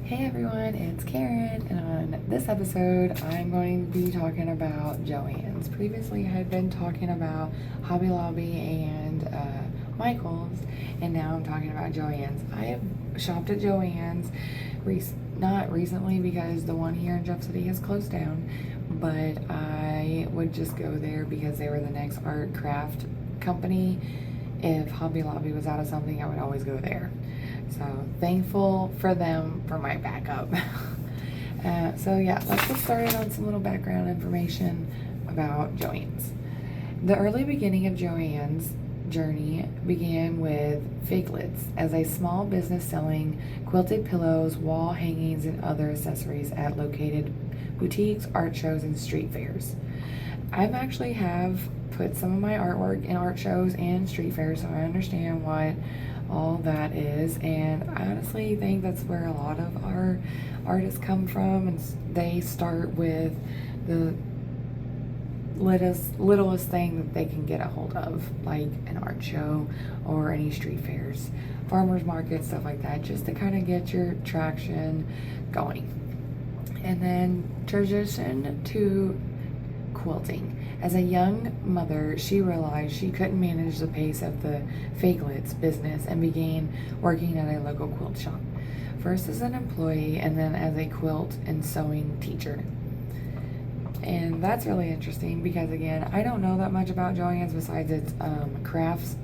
Hey everyone, it's Karen, and on this episode I'm going to be talking about JoAnn's. Previously I had been talking about Hobby Lobby and Michael's, and now I'm talking about JoAnn's. I have shopped at JoAnn's, not recently because the one here in Jeff City has closed down, but I would just go there because they were the next art craft company. If Hobby Lobby was out of something, I would always go there. So thankful for them for my backup. So yeah, let's get started on some little background information about JoAnn's. The early beginning of JoAnn's journey began with Figlets as a small business selling quilted pillows, wall hangings, and other accessories at located boutiques, art shows, and street fairs. I've actually have put some of my artwork in art shows and street fairs, so I understand what all that is, and I honestly think that's where a lot of our artists come from, and they start with the littlest thing that they can get a hold of, like an art show or any street fairs, farmers markets, stuff like that, just to kind of get your traction going. And then transition to quilting. As a young mother, she realized she couldn't manage the pace of the Figlets business and began working at a local quilt shop. First as an employee and then as a quilt and sewing teacher. And that's really interesting because, again, I don't know that much about JoAnn's besides its crafts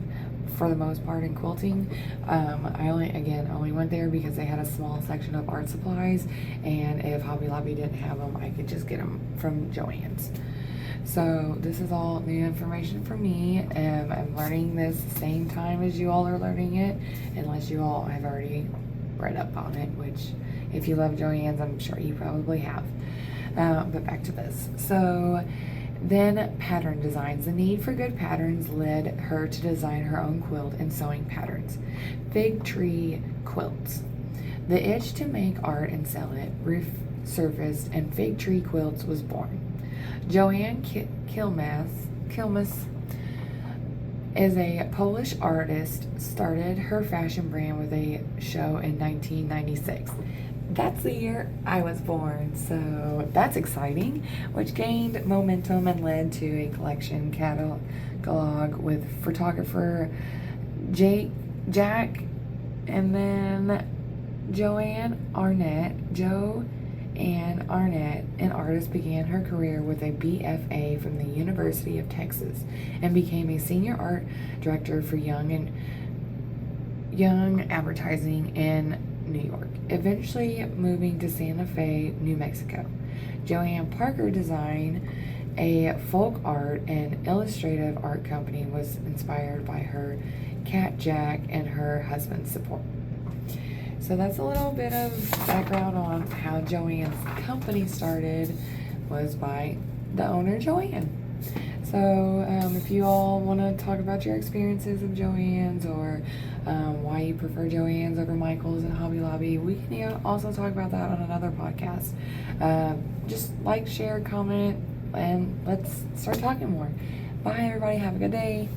for the most part in quilting. I only went there because they had a small section of art supplies, and if Hobby Lobby didn't have them, I could just get them from JoAnn's. So this is all new information for me. I'm learning this the same time as you all are learning it, unless you all have already read up on it, which if you love JoAnn's, I'm sure you probably have. But back to this. So then pattern designs. The need for good patterns led her to design her own quilt and sewing patterns. Fig tree quilts. The itch to make art and sell it resurfaced, and fig tree quilts was born. JoANN Kilmas is a Polish artist, started her fashion brand with a show in 1996. That's the year I was born, so that's exciting, which gained momentum and led to a collection catalog with photographer Jack, and then JoANN Arnett, an artist, began her career with a BFA from the University of Texas and became a senior art director for young advertising in New York, eventually moving to Santa Fe, New Mexico. JoAnn Parker Design, a folk art and illustrative art company, was inspired by her cat Jack and her husband's support. So that's a little bit of background on how JoAnn's company started, was by the owner JoAnn. So if you all want to talk about your experiences of JoAnn's, or why you prefer JoAnn's over Michael's and Hobby Lobby, we can also talk about that on another podcast. Just like, share, comment, and let's start talking more. Bye everybody, have a good day.